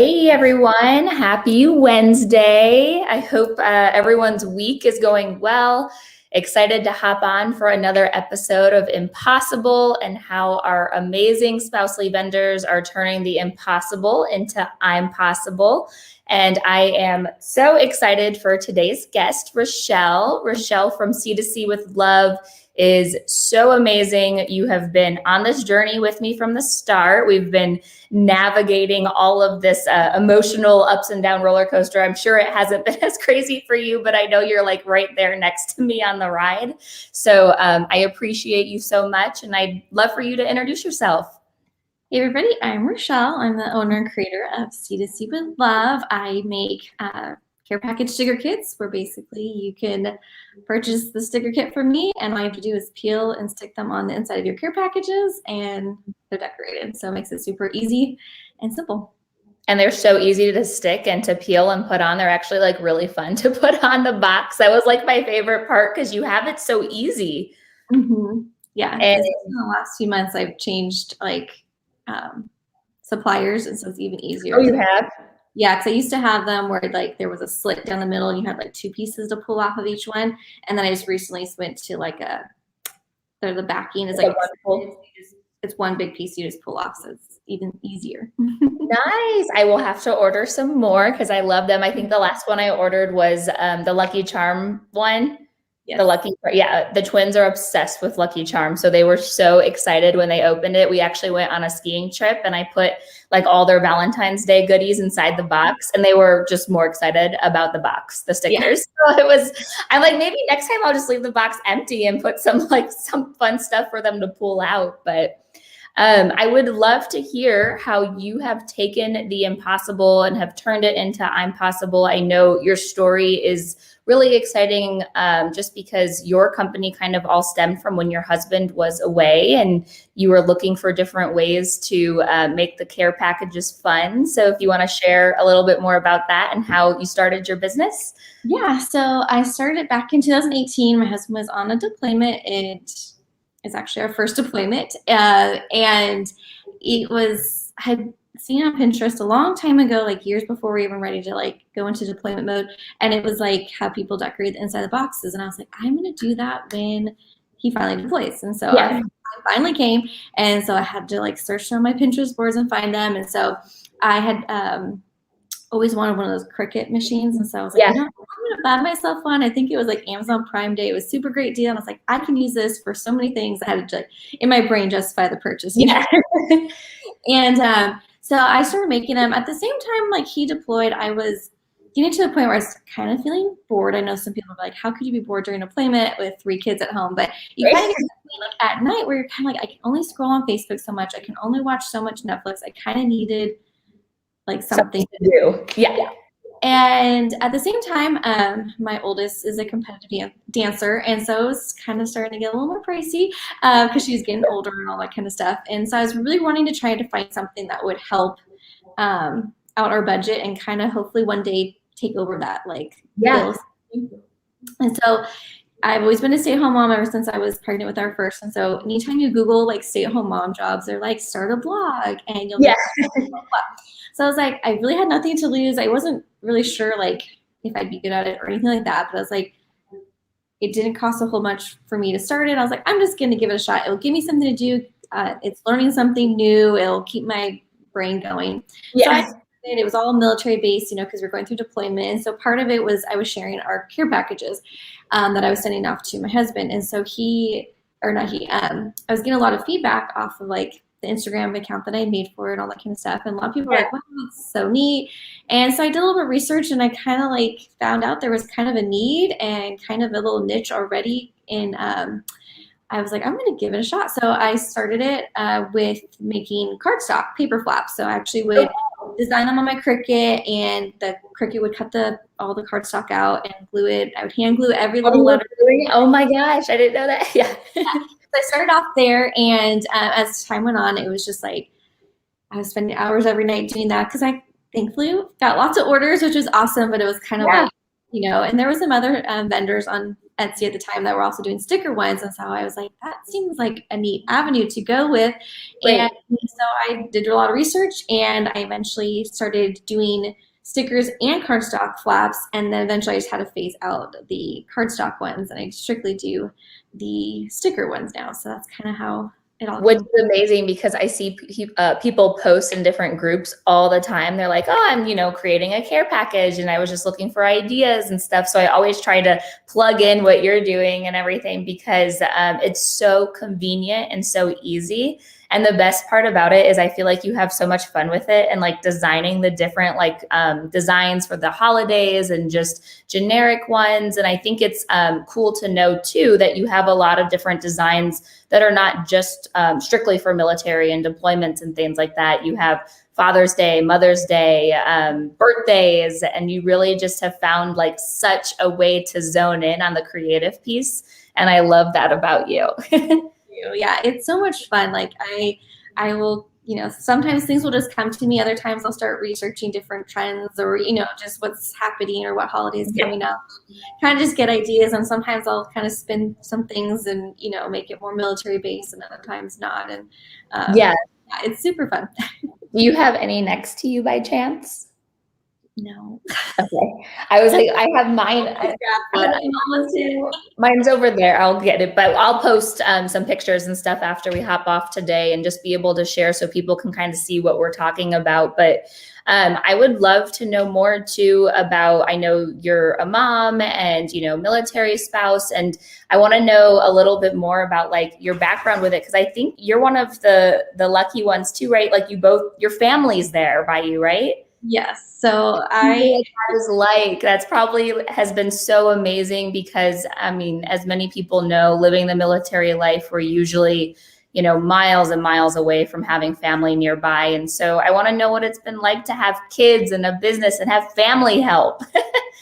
Hey everyone, happy Wednesday. I hope everyone's week is going well. Excited to hop on for another episode of Impossible and how our amazing spousely vendors are turning the impossible into I'm possible. And I am so excited for today's guest, Rochelle. Rochelle from C2C with Love is so amazing. You have been on this journey with me from the start. We've been navigating all of this emotional ups and down roller coaster. I'm sure it hasn't been as crazy for you, but I know you're like right there next to me on the ride. So I appreciate you so much, and I'd love for you to introduce yourself. Hey everybody, I'm Rochelle. I'm the owner and creator of C2C with Love. I make care package sticker kits where basically you can purchase the sticker kit from me, and all you have to do is peel and stick them on the inside of your care packages, and they're decorated. So it makes it super easy and simple. And they're so easy to stick and to peel and put on. They're actually like really fun to put on the box. That was like my favorite part because you have it so easy. Mm-hmm. Yeah, And in the last few months I've changed suppliers, and so it's even easier. Oh, you have? Yeah, because I used to have them where like there was a slit down the middle and you had like two pieces to pull off of each one. And then I just recently went to the backing is like it's one big piece you just pull off, so it's even easier. Nice. I will have to order some more because I love them. I think the last one I ordered was the Lucky Charm one. Yes. The twins are obsessed with Lucky Charm. So they were so excited when they opened it. We actually went on a skiing trip and I put like all their Valentine's Day goodies inside the box, and they were just more excited about the box, the stickers. Yeah. So I'm like, maybe next time I'll just leave the box empty and put some fun stuff for them to pull out. But I would love to hear how you have taken the impossible and have turned it into I'm possible. I know your story is really exciting just because your company kind of all stemmed from when your husband was away and you were looking for different ways to make the care packages fun. So if you want to share a little bit more about that and how you started your business. Yeah, so I started back in 2018. My husband was on a deployment. It's actually our first deployment, and I had seen on Pinterest a long time ago, like years before we were even ready to like go into deployment mode, and it was like how people decorate the inside of the boxes, and I was like, I'm gonna do that when he finally deploys. And so I finally came, and so I had to like search on my Pinterest boards and find them, and so I had always wanted one of those Cricut machines, and so I was like, I'm gonna buy myself one. I think it was like Amazon Prime Day. It was a super great deal, and I was like, I can use this for so many things. I had to like in my brain justify the purchase. And so I started making them. At the same time, like he deployed, I was getting to the point where I was kind of feeling bored. I know some people are like, how could you be bored during deployment with 3 kids at home? But you kind of get to the point, like at night where you're kind of like, I can only scroll on Facebook so much. I can only watch so much Netflix. I kind of needed like something to do. Yeah. And at the same time, my oldest is a competitive dancer, and so it was kind of starting to get a little more pricey because she's getting older and all that kind of stuff. And so I was really wanting to try to find something that would help out our budget and kind of hopefully one day take over that bills. And so I've always been a stay-at-home mom ever since I was pregnant with our first. And so anytime you Google like stay-at-home mom jobs, they're like start a blog and you'll get So I was like, I really had nothing to lose. I wasn't really sure like if I'd be good at it or anything like that. But I was like, it didn't cost a whole much for me to start it. I was like, I'm just going to give it a shot. It'll give me something to do. It's learning something new. It'll keep my brain going. Yeah. So it was all military based, because we're going through deployment. And so part of it was I was sharing our care packages that I was sending off to my husband. And so I was getting a lot of feedback off of like the Instagram account that I made for it, all that kind of stuff. And a lot of people were like, wow, that's so neat. And so I did a little bit of research and I kind of like found out there was kind of a need and kind of a little niche already. And I was like, I'm going to give it a shot. So I started it with making cardstock paper flaps. So I actually would design them on my Cricut, and the Cricut would cut all the cardstock out and glue it. I would hand glue every little letter. Oh my gosh, I didn't know that. Yeah. So I started off there, and as time went on, it was just like I was spending hours every night doing that because I thankfully got lots of orders, which was awesome. But it was kind of like, and there were some other vendors on Etsy at the time that were also doing sticker ones. And so I was like, that seems like a neat avenue to go with. Right. And so I did a lot of research, and I eventually started doing stickers and cardstock flaps. And then eventually I just had to phase out the cardstock ones, and I strictly do the sticker ones now. So that's kind of how it all Which came. is amazing because I see people post in different groups all the time. They're like, oh, I'm, creating a care package and I was just looking for ideas and stuff. So I always try to plug in what you're doing and everything because it's so convenient and so easy. And the best part about it is I feel like you have so much fun with it and like designing the different designs for the holidays and just generic ones. And I think it's cool to know too that you have a lot of different designs that are not just strictly for military and deployments and things like that. You have Father's Day, Mother's Day, birthdays, and you really just have found like such a way to zone in on the creative piece. And I love that about you. Yeah, it's so much fun. Like I will, sometimes things will just come to me. Other times I'll start researching different trends or, just what's happening or what holidays coming up. Kind of just get ideas. And sometimes I'll kind of spin some things and, make it more military based, and other times not. And yeah, it's super fun. Do you have any next to you by chance? No. Okay. I was like, I have mine. Mine's over there. I'll get it, but I'll post some pictures and stuff after we hop off today and just be able to share so people can kind of see what we're talking about. But I would love to know more too about, I know you're a mom and, military spouse, and I want to know a little bit more about like your background with it. Cause I think you're one of the lucky ones too, right? Like your family's there by you, right? Yes. So that's probably has been so amazing because as many people know, living the military life, we're usually, miles and miles away from having family nearby. And so I want to know what it's been like to have kids and a business and have family help.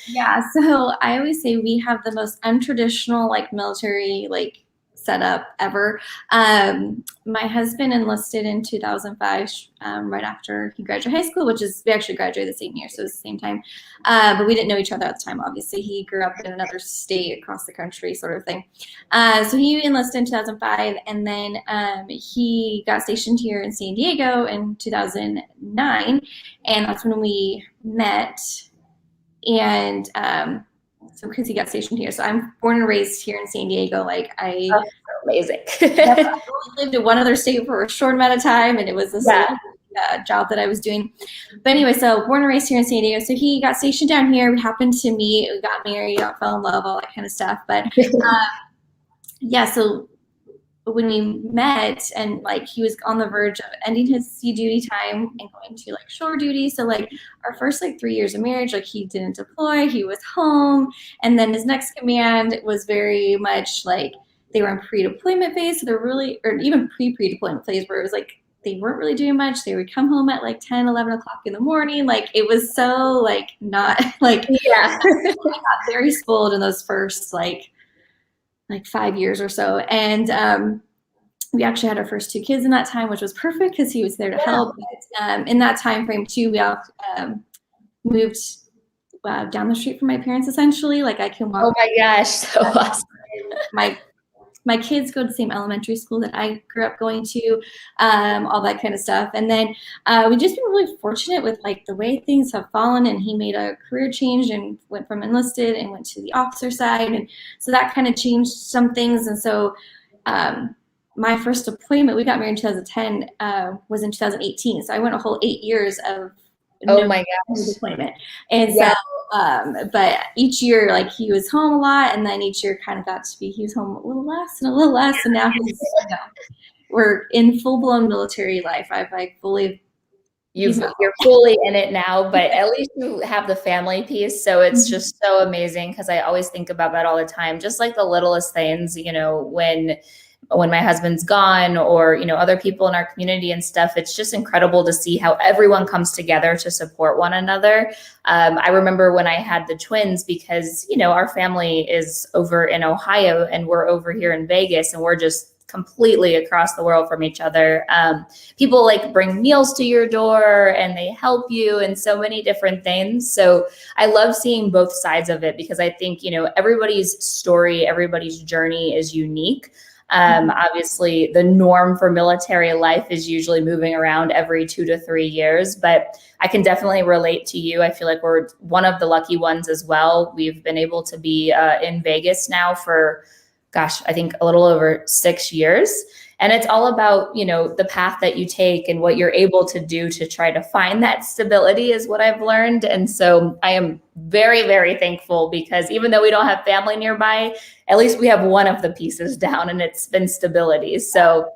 Yeah. So I always say we have the most untraditional military setup ever. My husband enlisted in 2005, right after he graduated high school, we actually graduated the same year, so it was the same time. But we didn't know each other at the time, obviously. He grew up in another state across the country sort of thing. So he enlisted in 2005, and then he got stationed here in San Diego in 2009, and that's when we met. And so because he got stationed here. So I'm born and raised here in San Diego. Amazing. I only lived in one other state for a short amount of time, and it was the same job that I was doing. But anyway, so born and raised here in San Diego. So he got stationed down here. We happened to meet. We got married, fell in love, all that kind of stuff. But so when we met, and he was on the verge of ending his sea duty time and going to shore duty. So our first 3 years of marriage, he didn't deploy, he was home. And then his next command was very much they were in pre-deployment phase. So they're really, or even pre-deployment phase where it was they weren't really doing much. They would come home at 10, 11 o'clock in the morning. It was so not yeah. I got very spoiled in those first 5 years or so. And we actually had our first 2 kids in that time, which was perfect because he was there to help. But in that time frame too, we all moved down the street from my parents, essentially. I can walk. Oh my gosh, so awesome. My kids go to the same elementary school that I grew up going to, all that kind of stuff. And then we've just been really fortunate with the way things have fallen. And he made a career change and went from enlisted and went to the officer side. And so that kind of changed some things. And so my first deployment, we got married in 2010, was in 2018. So I went a whole 8 years of deployment. And so, but each year, he was home a lot, and then each year kind of got to be, he was home a little less and a little less. And now we're in full blown military life. I've you're fully in it now, but at least you have the family piece. So it's just so amazing because I always think about that all the time. Just the littlest things, when my husband's gone or, other people in our community and stuff, it's just incredible to see how everyone comes together to support one another. I remember when I had the twins because, our family is over in Ohio and we're over here in Vegas and we're just completely across the world from each other. People like bring meals to your door and they help you and so many different things. So I love seeing both sides of it because I think, everybody's story, everybody's journey is unique. Obviously, the norm for military life is usually moving around every 2 to 3 years, but I can definitely relate to you. I feel like we're one of the lucky ones as well. We've been able to be in Vegas now for, gosh, I think a little over 6 years. And it's all about, the path that you take and what you're able to do to try to find that stability is what I've learned. And so I am very, very thankful because even though we don't have family nearby, at least we have one of the pieces down and it's been stability. So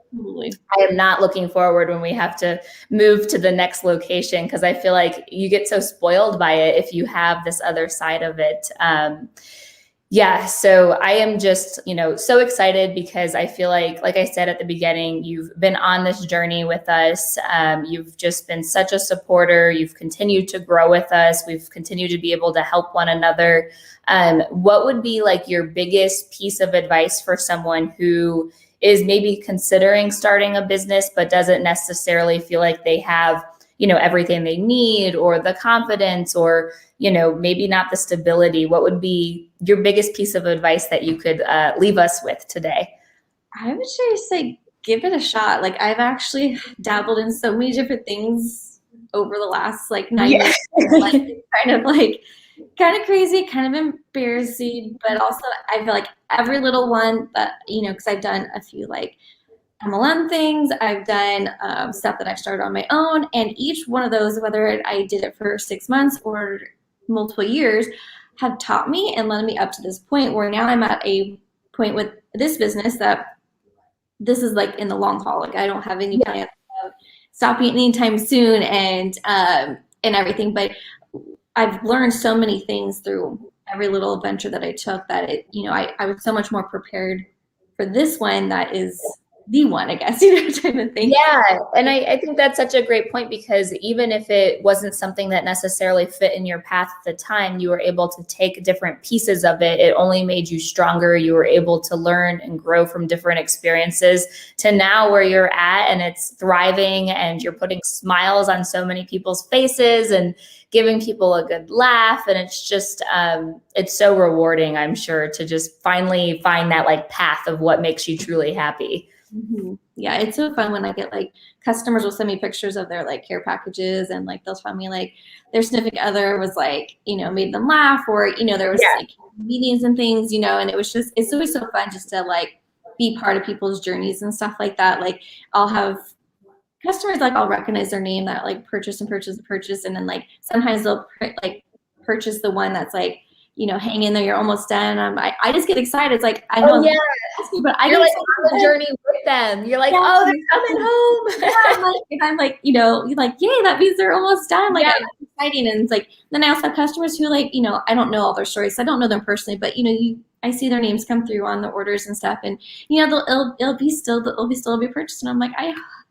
I am not looking forward when we have to move to the next location because I feel like you get so spoiled by it if you have this other side of it. Yeah, so I am just, so excited because I feel like I said at the beginning, you've been on this journey with us. You've just been such a supporter. You've continued to grow with us. We've continued to be able to help one another. What would be like your biggest piece of advice for someone who is maybe considering starting a business, but doesn't necessarily feel like they have everything they need or the confidence or, maybe not the stability? What would be your biggest piece of advice that you could leave us with today? I would just say give it a shot. Like I've actually dabbled in so many different things over the last 9 years. Like, kind of crazy, kind of embarrassing, but also I feel like every little one that, because I've done a few MLM things. I've done stuff that I've started on my own. And each one of those, whether I did it for 6 months or multiple years, have taught me and led me up to this point where now I'm at a point with this business that this is in the long haul. I don't have any plans of stopping anytime soon and everything. But I've learned so many things through every little adventure that I took that I was so much more prepared for this one that is the one, I guess, type of thing. Yeah. And I think that's such a great point because even if it wasn't something that necessarily fit in your path at the time, you were able to take different pieces of it. It only made you stronger. You were able to learn and grow from different experiences to now where you're at and it's thriving and you're putting smiles on so many people's faces and giving people a good laugh. And it's just, it's so rewarding, I'm sure, to just finally find that path of what makes you truly happy. Mm-hmm. Yeah, it's so fun when I get customers will send me pictures of their care packages and they'll tell me their significant other was made them laugh or there was meetings and things and it was just it's always so fun just to be part of people's journeys and stuff like that. I'll have customers I'll recognize their name that purchase and purchase and then sometimes they'll purchase the one that's hang in there, you're almost done. I just get excited. It's I know, but I you're on the journey with them. You're oh, they're coming home. Yeah, I'm yay, that means they're almost done. It's exciting. And it's then I also have customers who I don't know all their stories. So I don't know them personally, but I see their names come through on the orders and stuff, and it'll be still be purchased. And I'm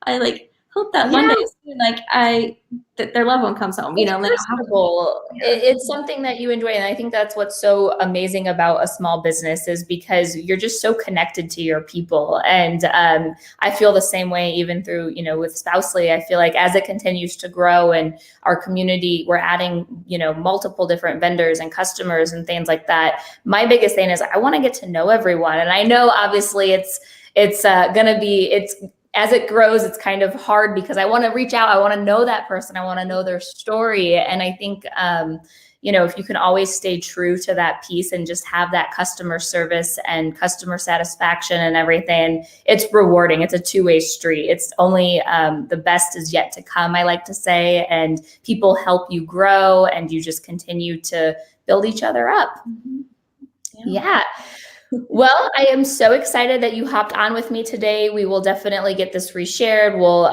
I hope that one day soon, that their loved one comes home, It's something that you enjoy. And I think that's what's so amazing about a small business is because you're just so connected to your people. And I feel the same way even through, with Spousely. I feel as it continues to grow and our community, we're adding, multiple different vendors and customers and things like that. My biggest thing is I want to get to know everyone. And I know obviously it's as it grows, it's kind of hard because I want to reach out. I want to know that person. I want to know their story. And I think, if you can always stay true to that piece and just have that customer service and customer satisfaction and everything, it's rewarding. It's a two-way street. It's only the best is yet to come, I like to say. And people help you grow and you just continue to build each other up. Mm-hmm. Yeah. Well, I am so excited that you hopped on with me today. We will definitely get this reshared. We'll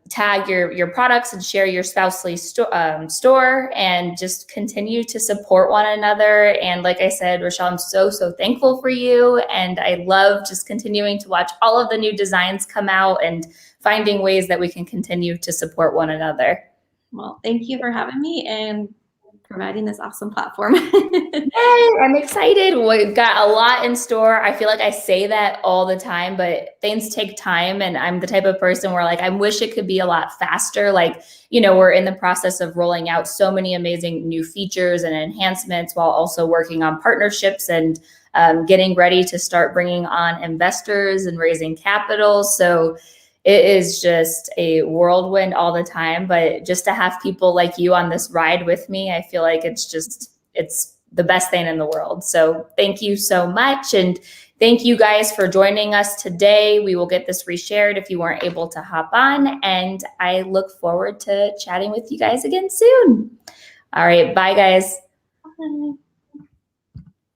tag your products and share your Spousely store and just continue to support one another. And like I said, Rochelle, I'm so thankful for you. And I love just continuing to watch all of the new designs come out and finding ways that we can continue to support one another. Well, thank you for having me. And providing this awesome platform. Yay, I'm excited. We've got a lot in store. I feel like I say that all the time, but things take time. And I'm the type of person where like, I wish it could be a lot faster. Like, we're in the process of rolling out so many amazing new features and enhancements while also working on partnerships and getting ready to start bringing on investors and raising capital. So it is just a whirlwind all the time. But just to have people like you on this ride with me, I feel like it's the best thing in the world. So thank you so much. And thank you guys for joining us today. We will get this reshared if you weren't able to hop on. And I look forward to chatting with you guys again soon. All right. Bye, guys. Bye.